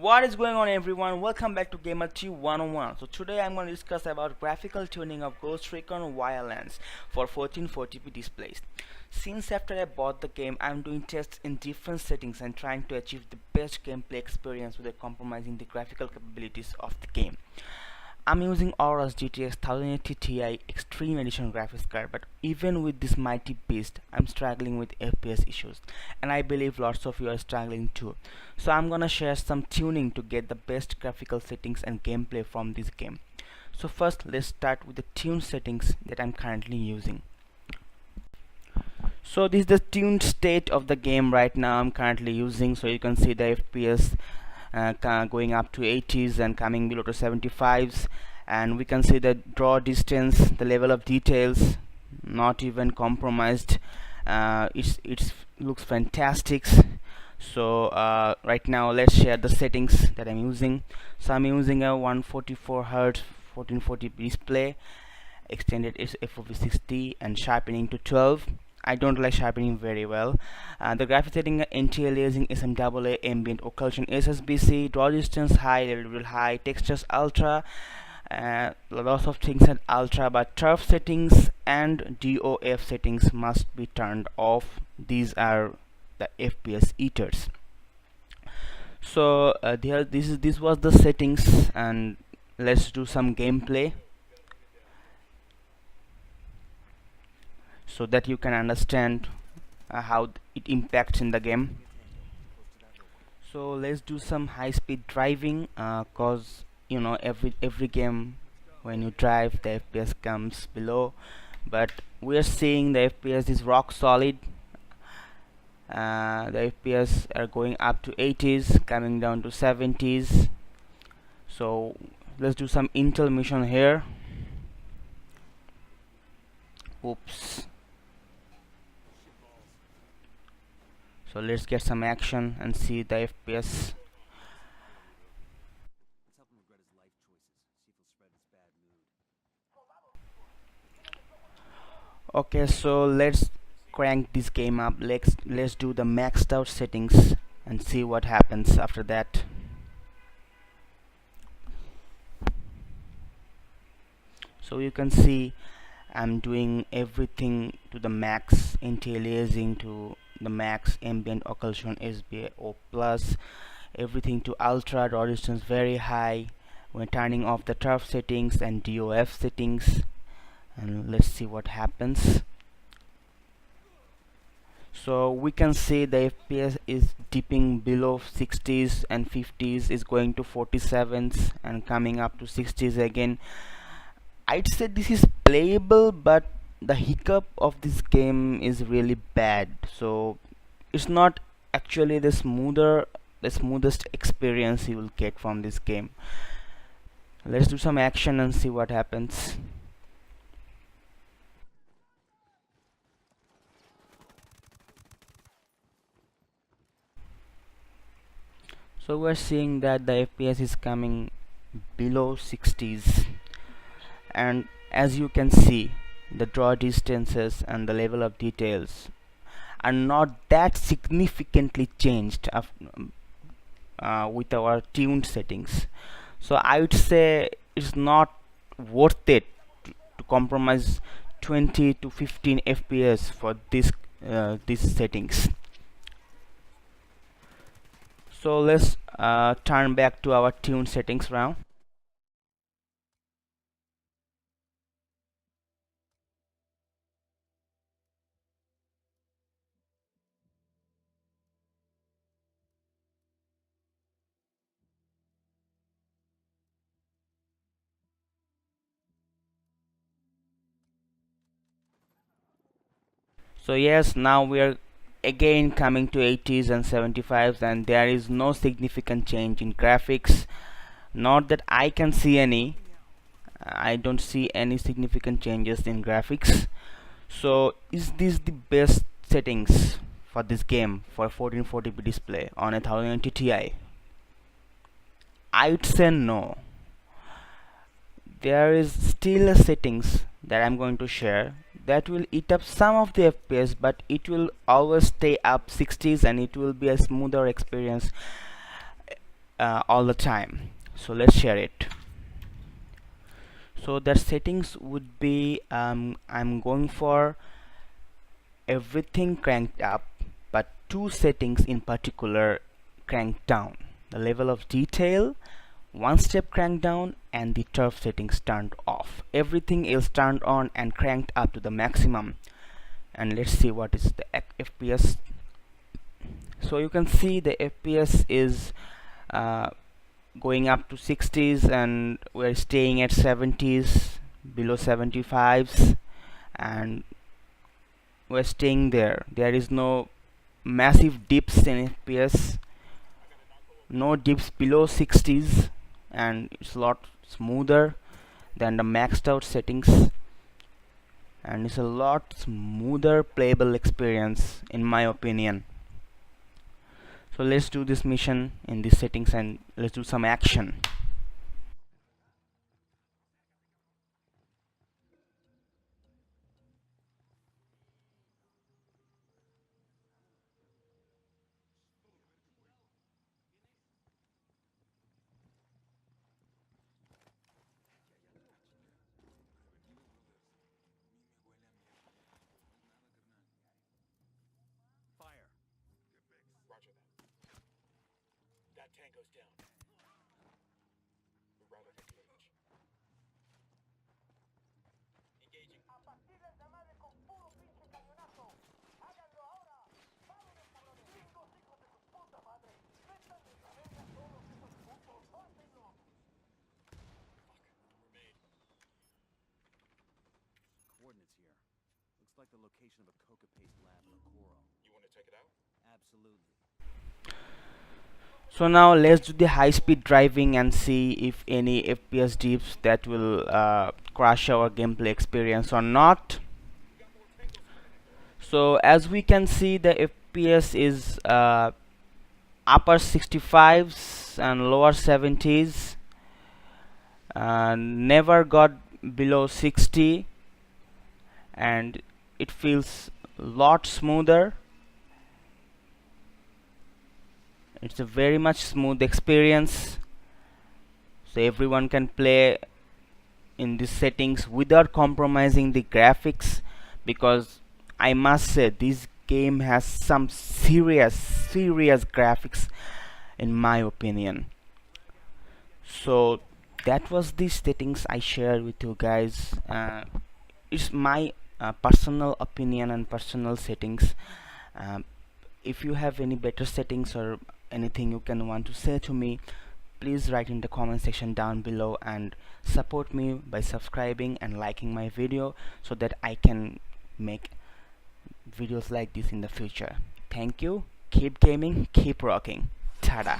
What is going on, everyone? Welcome back to Gamer 101. So today I'm going to discuss about graphical tuning of Recon Wildlands for 1440p displays. Since after I bought the game, I'm doing tests in different settings and trying to achieve the best gameplay experience without compromising the graphical capabilities of the game. I'm using Aorus GTX 1080ti Extreme Edition graphics card, but even with this mighty beast, I'm struggling with FPS issues, and I believe lots of you are struggling too. So I'm gonna share some tuning to get the best graphical settings and gameplay from this game. So first, let's start with the tune settings that I'm currently using. So this is the tuned state of the game right now I'm currently using. So you can see the FPS going up to 80s and coming below to 75s, and we can see the draw distance, the level of details not even compromised. It looks fantastic. So right now let's share the settings that I'm using. So I'm using a 144Hz 1440p display, extended FOV 60 and sharpening to 12. I don't like sharpening very well. The graphic setting anti-aliasing SMAA, ambient occlusion SSBC, draw distance high, level high, textures ultra, lots of things at ultra, but turf settings and DOF settings must be turned off. These are the FPS eaters. So this was the settings, and let's do some gameplay so that you can understand how it impacts in the game. So let's do some high-speed driving, cause you know every game when you drive the FPS comes below, but we are seeing the FPS is rock solid. The FPS are going up to 80s, coming down to 70s. So let's do some intermission here. Oops. So let's get some action and see the FPS. Okay, so let's crank this game up. Let's do the maxed out settings and see what happens after that. So you can see I'm doing everything to the max, anti-aliasing to the max, ambient occlusion SBO plus, everything to ultra, draw distance very high. We're turning off the turf settings and DOF settings, and let's see what happens. So we can see the FPS is dipping below 60s and 50s, is going to 47s and coming up to 60s again. I'd say this is playable, but the hiccup of this game is really bad. So it's not actually the smoothest experience you will get from this game. Let's do some action and see what happens. So we're seeing that the FPS is coming below 60s, and as you can see, the draw distances and the level of details are not that significantly changed with our tuned settings. So I would say it's not worth it to compromise 20 to 15 FPS for these settings. So let's turn back to our tuned settings now. So yes, now we are again coming to 80s and 75s, and there is no significant change in graphics, not that I can see any. I don't see any significant changes in graphics. So is this the best settings for this game for 1440p display on a 1080 Ti? I would say no. There is still a settings that I'm going to share that will eat up some of the FPS, but it will always stay up 60s and it will be a smoother experience. all the time. So let's share it. So that settings would be I'm going for everything cranked up, but two settings in particular cranked down: the level of detail one step cranked down, and the turf settings turned off. Everything else turned on and cranked up to the maximum. And let's see what is the FPS. So you can see the FPS is going up to 60s, and we're staying at 70s, below 75s, and we're staying there. There is no massive dips in FPS, no dips below 60s, and it's a lot smoother than the maxed out settings, and it's a lot smoother playable experience in my opinion. So let's do this mission in these settings and let's do some action. That tango's down. We're right at engage. Engaging. A partir del tamaño con puro pinche cañonazo. Háganlo ahora. Vámonos, cabrones. Gringos, hijos de su puta madre. Métanle la verga a todos esos putos. ¡Sóltenlos! Fuck. We're made. Coordinates here. Looks like the location of a coca paste lab in a coral. You want to check it out? Absolutely. So now let's do the high-speed driving and see if any FPS dips that will crash our gameplay experience or not. So as we can see, the FPS is upper 65s and lower 70s, never got below 60, and it feels a lot smoother. It's a very much smooth experience, so everyone can play in these settings without compromising the graphics, because I must say this game has some serious graphics in my opinion. So that was the settings I shared with you guys. It's my personal opinion and personal settings. If you have any better settings or anything you can want to say to me, please write in the comment section down below, and support me by subscribing and liking my video so that I can make videos like this in the future. Thank you. Keep gaming, keep rocking. Tada.